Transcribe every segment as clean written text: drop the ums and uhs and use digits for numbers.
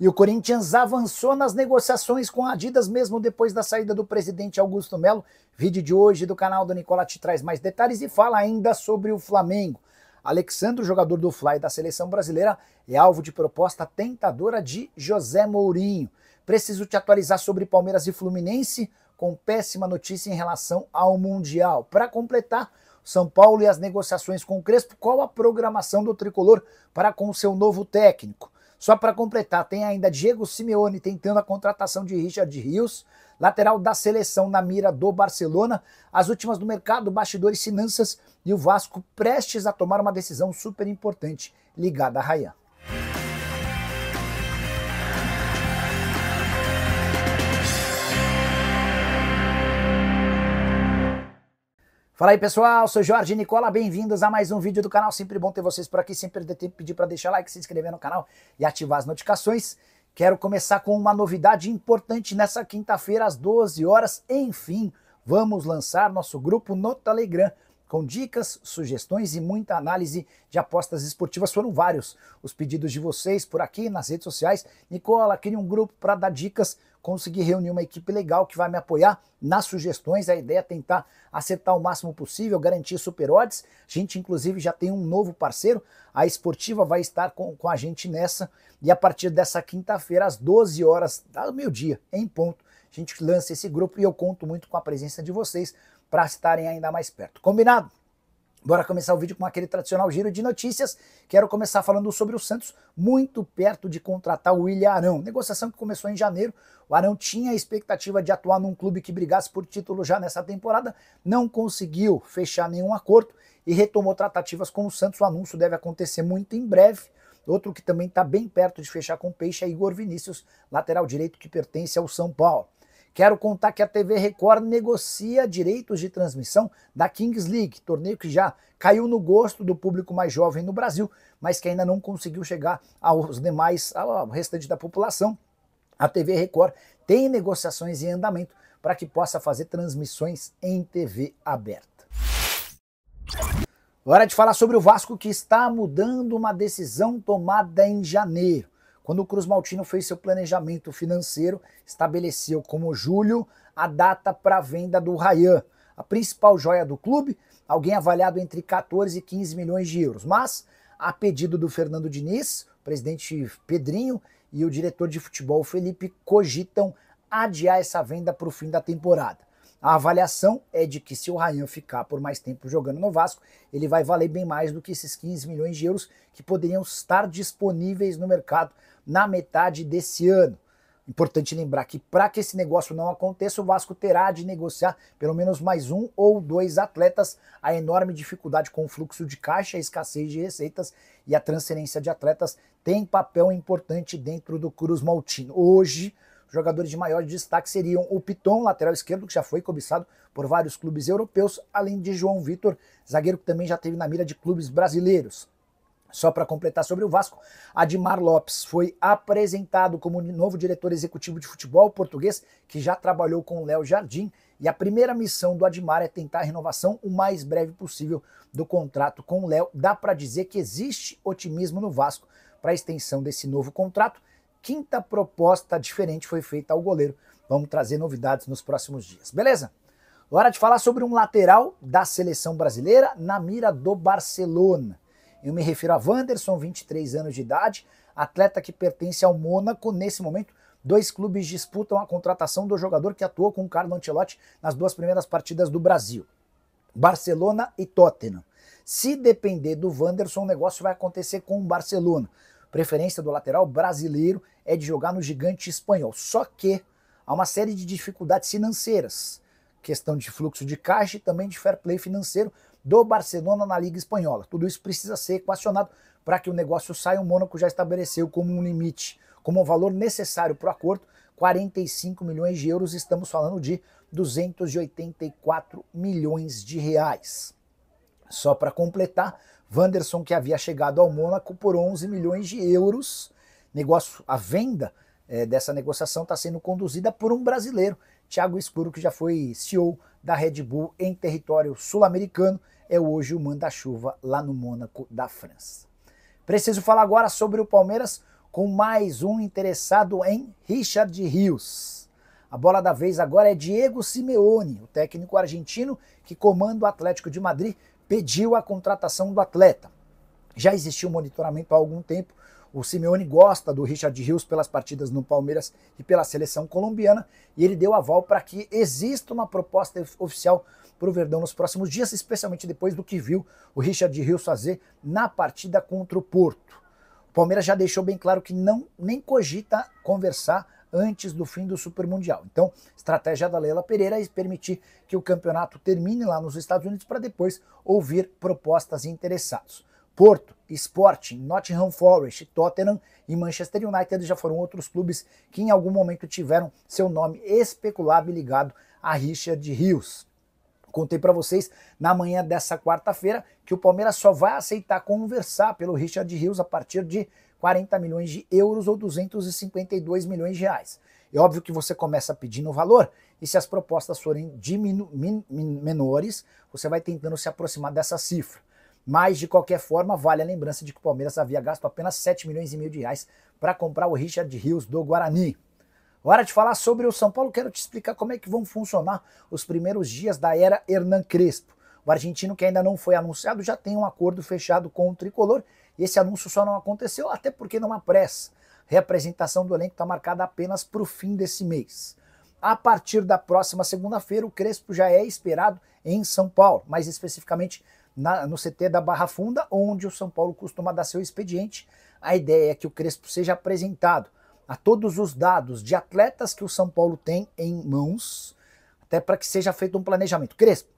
E o Corinthians avançou nas negociações com a Adidas mesmo depois da saída do presidente Augusto Melo. Vídeo de hoje do canal do Nicola te traz mais detalhes e fala ainda sobre o Flamengo. Alexandre, jogador do Fly da seleção brasileira, é alvo de proposta tentadora de José Mourinho. Preciso te atualizar sobre Palmeiras e Fluminense com péssima notícia em relação ao Mundial. Para completar, São Paulo e as negociações com o Crespo, qual a programação do tricolor para com o seu novo técnico? Só para completar, tem ainda Diego Simeone tentando a contratação de Richard Rios, lateral da seleção na mira do Barcelona, as últimas do mercado, bastidores, finanças e o Vasco prestes a tomar uma decisão super importante ligada a Rayan. Fala aí pessoal, sou Jorge Nicola, bem-vindos a mais um vídeo do canal, sempre bom ter vocês por aqui, sempre perder tempo, pedir para deixar like, se inscrever no canal e ativar as notificações. Quero começar com uma novidade importante nessa quinta-feira às 12 horas, enfim, vamos lançar nosso grupo no Telegram, com dicas, sugestões e muita análise de apostas esportivas. Foram vários os pedidos de vocês por aqui nas redes sociais. Nicola, queria um grupo para dar dicas, consegui reunir uma equipe legal que vai me apoiar nas sugestões. A ideia é tentar acertar o máximo possível, garantir super odds. A gente inclusive já tem um novo parceiro, a Esportiva vai estar com a gente nessa. E a partir dessa quinta-feira, às 12 horas, do meio-dia, em ponto, a gente lança esse grupo e eu conto muito com a presença de vocês para estarem ainda mais perto. Combinado? Bora começar o vídeo com aquele tradicional giro de notícias. Quero começar falando sobre o Santos, muito perto de contratar o William Arão. Negociação que começou em janeiro. O Arão tinha a expectativa de atuar num clube que brigasse por título já nessa temporada, não conseguiu fechar nenhum acordo e retomou tratativas com o Santos. O anúncio deve acontecer muito em breve. Outro que também está bem perto de fechar com o Peixe é Igor Vinícius, lateral direito que pertence ao São Paulo. Quero contar que a TV Record negocia direitos de transmissão da Kings League, torneio que já caiu no gosto do público mais jovem no Brasil, mas que ainda não conseguiu chegar aos demais, ao restante da população. A TV Record tem negociações em andamento para que possa fazer transmissões em TV aberta. Hora de falar sobre o Vasco, que está mudando uma decisão tomada em janeiro. Quando o Cruz Maltino fez seu planejamento financeiro, estabeleceu como julho a data para a venda do Rayan, a principal joia do clube, alguém avaliado entre 14 e 15 milhões de euros. Mas, a pedido do Fernando Diniz, o presidente Pedrinho e o diretor de futebol Felipe cogitam adiar essa venda para o fim da temporada. A avaliação é de que se o Rayan ficar por mais tempo jogando no Vasco, ele vai valer bem mais do que esses 15 milhões de euros que poderiam estar disponíveis no mercado na metade desse ano. Importante lembrar que para que esse negócio não aconteça, o Vasco terá de negociar pelo menos mais um ou dois atletas. A enorme dificuldade com o fluxo de caixa, a escassez de receitas e a transferência de atletas tem papel importante dentro do Cruz Maltino. Hoje, jogadores de maior destaque seriam o Piton, lateral esquerdo, que já foi cobiçado por vários clubes europeus, além de João Vitor, zagueiro que também já teve na mira de clubes brasileiros. Só para completar sobre o Vasco, Admar Lopes foi apresentado como novo diretor executivo de futebol português, que já trabalhou com o Léo Jardim, e a primeira missão do Admar é tentar a renovação o mais breve possível do contrato com o Léo. Dá para dizer que existe otimismo no Vasco para a extensão desse novo contrato. Quinta proposta diferente foi feita ao goleiro. Vamos trazer novidades nos próximos dias, beleza? Hora de falar sobre um lateral da seleção brasileira na mira do Barcelona. Eu me refiro a Wanderson, 23 anos de idade, atleta que pertence ao Mônaco. Nesse momento, dois clubes disputam a contratação do jogador que atuou com o Carlo Ancelotti nas duas primeiras partidas do Brasil, Barcelona e Tottenham. Se depender do Wanderson, o negócio vai acontecer com o Barcelona. Preferência do lateral brasileiro é de jogar no gigante espanhol, só que há uma série de dificuldades financeiras, questão de fluxo de caixa e também de fair play financeiro do Barcelona na Liga Espanhola. Tudo isso precisa ser equacionado para que o negócio saia. O Mônaco já estabeleceu como um limite, como um valor necessário para o acordo, 45 milhões de euros, estamos falando de 284 milhões de reais. Só para completar, Wanderson, que havia chegado ao Mônaco por 11 milhões de euros, a venda dessa negociação está sendo conduzida por um brasileiro, Thiago Escuro, que já foi CEO da Red Bull em território sul-americano, é hoje o manda-chuva lá no Mônaco da França. Preciso falar agora sobre o Palmeiras. com mais um interessado em Richard Rios. A bola da vez agora é Diego Simeone, o técnico argentino que comanda o Atlético de Madrid, pediu a contratação do atleta. Já existiu monitoramento há algum tempo. O Simeone gosta do Richard Rios pelas partidas no Palmeiras e pela seleção colombiana, e ele deu aval para que exista uma proposta oficial para o Verdão nos próximos dias, especialmente depois do que viu o Richard Rios fazer na partida contra o Porto. O Palmeiras já deixou bem claro que nem cogita conversar antes do fim do Super Mundial. Então, estratégia da Leila Pereira é permitir que o campeonato termine lá nos Estados Unidos para depois ouvir propostas de interessados. Porto, Sporting, Nottingham Forest, Tottenham e Manchester United já foram outros clubes que em algum momento tiveram seu nome especulado e ligado a Richard Rios. Contei para vocês na manhã dessa quarta-feira que o Palmeiras só vai aceitar conversar pelo Richard Rios a partir de 40 milhões de euros ou 252 milhões de reais. É óbvio que você começa pedindo o valor e se as propostas forem menores, você vai tentando se aproximar dessa cifra. Mas, de qualquer forma, vale a lembrança de que o Palmeiras havia gasto apenas 7 milhões e meio de reais para comprar o Richard Rios do Guarani. Hora de falar sobre o São Paulo, quero te explicar como é que vão funcionar os primeiros dias da era Hernan Crespo. O argentino, que ainda não foi anunciado, já tem um acordo fechado com o Tricolor, e esse anúncio só não aconteceu, até porque não há pressa. A reapresentação do elenco está marcada apenas para o fim desse mês. A partir da próxima segunda-feira, o Crespo já é esperado em São Paulo, mais especificamente no CT da Barra Funda, onde o São Paulo costuma dar seu expediente. A ideia é que o Crespo seja apresentado a todos os dados de atletas que o São Paulo tem em mãos, até para que seja feito um planejamento. Crespo,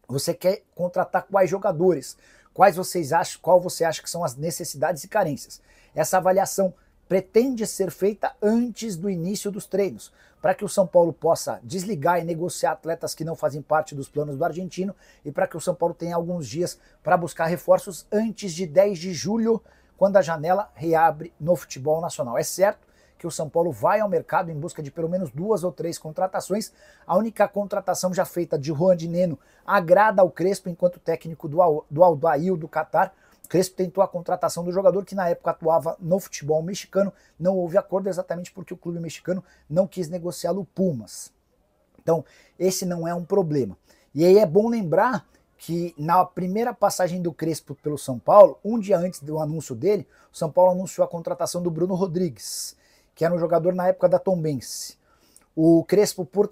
você quer contratar quais jogadores? Qual você acha que são as necessidades e carências? Essa avaliação pretende ser feita antes do início dos treinos, para que o São Paulo possa desligar e negociar atletas que não fazem parte dos planos do argentino e para que o São Paulo tenha alguns dias para buscar reforços antes de 10 de julho, quando a janela reabre no futebol nacional. É certo que o São Paulo vai ao mercado em busca de pelo menos 2 ou 3 contratações. A única contratação já feita de Juan de Neno agrada ao Crespo enquanto técnico do Al Dail do Catar. O Crespo tentou a contratação do jogador que na época atuava no futebol mexicano, não houve acordo exatamente porque o clube mexicano não quis negociá-lo o Pumas. Então esse não é um problema. E aí é bom lembrar que na primeira passagem do Crespo pelo São Paulo, um dia antes do anúncio dele, o São Paulo anunciou a contratação do Bruno Rodrigues, que era um jogador na época da Tombense. O Crespo, por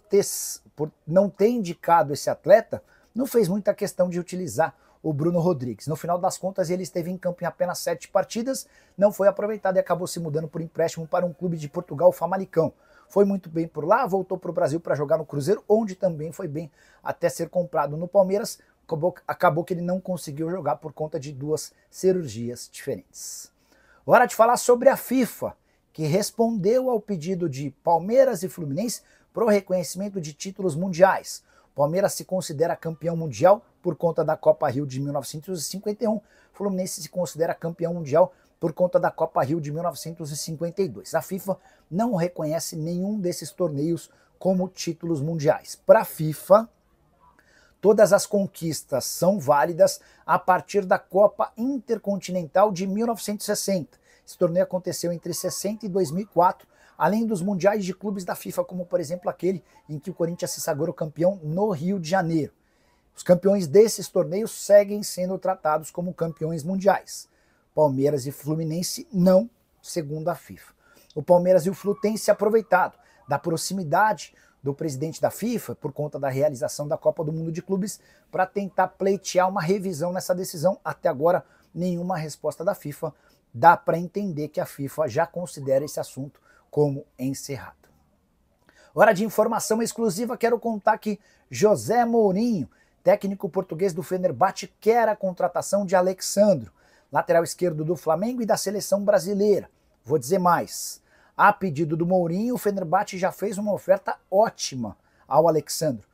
não ter indicado esse atleta, não fez muita questão de utilizar o Bruno Rodrigues. No final das contas, ele esteve em campo em apenas 7 partidas, não foi aproveitado e acabou se mudando por empréstimo para um clube de Portugal, o Famalicão. Foi muito bem por lá, voltou para o Brasil para jogar no Cruzeiro, onde também foi bem até ser comprado no Palmeiras. Acabou que ele não conseguiu jogar por conta de 2 cirurgias diferentes. Hora de falar sobre a FIFA, que respondeu ao pedido de Palmeiras e Fluminense para o reconhecimento de títulos mundiais. O Palmeiras se considera campeão mundial por conta da Copa Rio de 1951, o Fluminense se considera campeão mundial por conta da Copa Rio de 1952. A FIFA não reconhece nenhum desses torneios como títulos mundiais. Para a FIFA, todas as conquistas são válidas a partir da Copa Intercontinental de 1960. Esse torneio aconteceu entre 60 e 2004, além dos mundiais de clubes da FIFA, como por exemplo aquele em que o Corinthians se sagrou campeão no Rio de Janeiro. Os campeões desses torneios seguem sendo tratados como campeões mundiais. Palmeiras e Fluminense não, segundo a FIFA. O Palmeiras e o Flu têm se aproveitado da proximidade do presidente da FIFA, por conta da realização da Copa do Mundo de Clubes, para tentar pleitear uma revisão nessa decisão. Até agora, nenhuma resposta da FIFA. Dá para entender que a FIFA já considera esse assunto como encerrado. Hora de informação exclusiva, quero contar que José Mourinho, técnico português do Fenerbahçe, quer a contratação de Alex Sandro, lateral esquerdo do Flamengo e da seleção brasileira. Vou dizer mais. A pedido do Mourinho, o Fenerbahçe já fez uma oferta ótima ao Alex Sandro.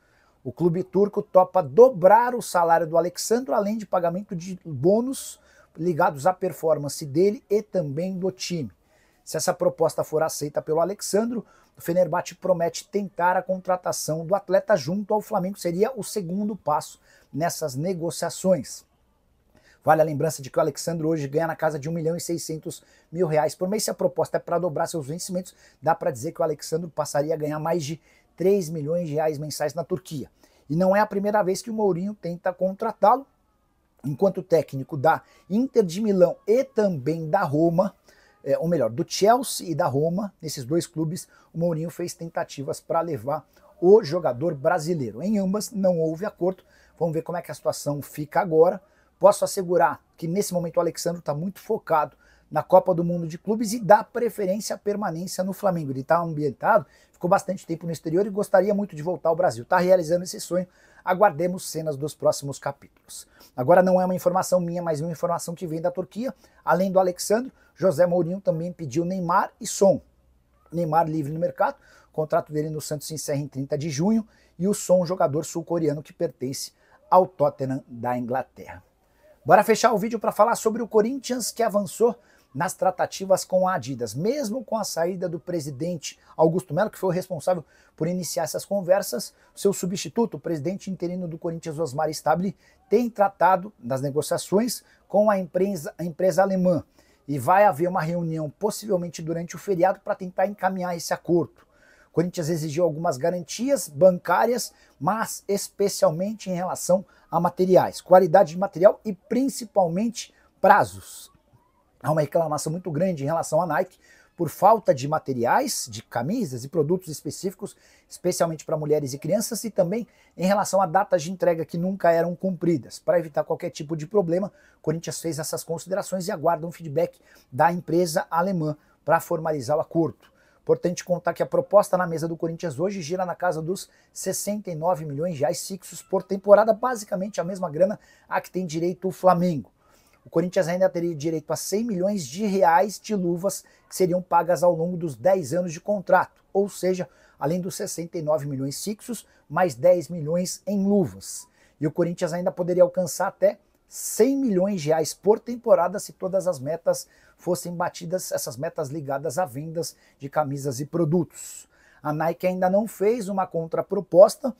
O clube turco topa dobrar o salário do Alex Sandro, além de pagamento de bônus ligados à performance dele e também do time. Se essa proposta for aceita pelo Alex Sandro, o Fenerbahçe promete tentar a contratação do atleta junto ao Flamengo. Seria o segundo passo nessas negociações. Vale a lembrança de que o Alexandre hoje ganha na casa de R$1.600.000 por mês. Se a proposta é para dobrar seus vencimentos, dá para dizer que o Alexandre passaria a ganhar mais de R$3 milhões mensais na Turquia. E não é a primeira vez que o Mourinho tenta contratá-lo. Enquanto técnico da Inter de Milão e também da Roma, ou melhor, do Chelsea e da Roma, nesses dois clubes, o Mourinho fez tentativas para levar o jogador brasileiro. Em ambas não houve acordo. Vamos ver como é que a situação fica agora. Posso assegurar que nesse momento o Alexandre está muito focado na Copa do Mundo de Clubes e dá preferência à permanência no Flamengo. Ele está ambientado, ficou bastante tempo no exterior e gostaria muito de voltar ao Brasil. Está realizando esse sonho. Aguardemos cenas dos próximos capítulos. Agora não é uma informação minha, mas uma informação que vem da Turquia. Além do Alexandre, José Mourinho também pediu Neymar e Son. Neymar livre no mercado, o contrato dele no Santos se encerra em 30 de junho e o Son, jogador sul-coreano que pertence ao Tottenham da Inglaterra. Bora fechar o vídeo para falar sobre o Corinthians, que avançou nas tratativas com a Adidas. Mesmo com a saída do presidente Augusto Melo, que foi o responsável por iniciar essas conversas, seu substituto, o presidente interino do Corinthians, Osmar Stabile, tem tratado das negociações com a empresa alemã. E vai haver uma reunião, possivelmente durante o feriado, para tentar encaminhar esse acordo. O Corinthians exigiu algumas garantias bancárias, mas especialmente em relação a materiais, qualidade de material e principalmente prazos. Há uma reclamação muito grande em relação à Nike por falta de materiais, de camisas e produtos específicos, especialmente para mulheres e crianças, e também em relação a datas de entrega que nunca eram cumpridas. Para evitar qualquer tipo de problema, o Corinthians fez essas considerações e aguarda um feedback da empresa alemã para formalizar o acordo. Importante contar que a proposta na mesa do Corinthians hoje gira na casa dos R$69 milhões fixos por temporada, basicamente a mesma grana a que tem direito o Flamengo. O Corinthians ainda teria direito a R$100 milhões de luvas que seriam pagas ao longo dos 10 anos de contrato, ou seja, além dos 69 milhões fixos, mais 10 milhões em luvas. E o Corinthians ainda poderia alcançar até R$100 milhões por temporada se todas as metas fossem batidas, essas metas ligadas a vendas de camisas e produtos. A Nike ainda não fez uma contraproposta.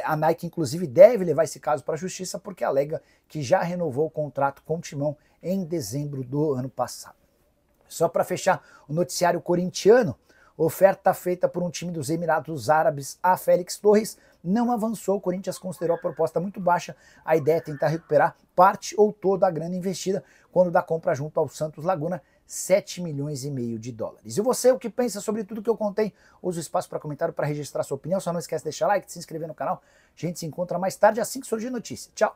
A Nike, inclusive, deve levar esse caso para a justiça porque alega que já renovou o contrato com o Timão em dezembro do ano passado. Só para fechar o noticiário corintiano, oferta feita por um time dos Emirados Árabes a Félix Torres não avançou. O Corinthians considerou a proposta muito baixa. A ideia é tentar recuperar parte ou toda a grana investida quando da compra junto ao Santos Laguna, R$7,5 milhões. E você, o que pensa sobre tudo que eu contei? Use o espaço para comentário para registrar sua opinião. Só não esquece de deixar like, de se inscrever no canal. A gente se encontra mais tarde assim que surgir notícia. Tchau!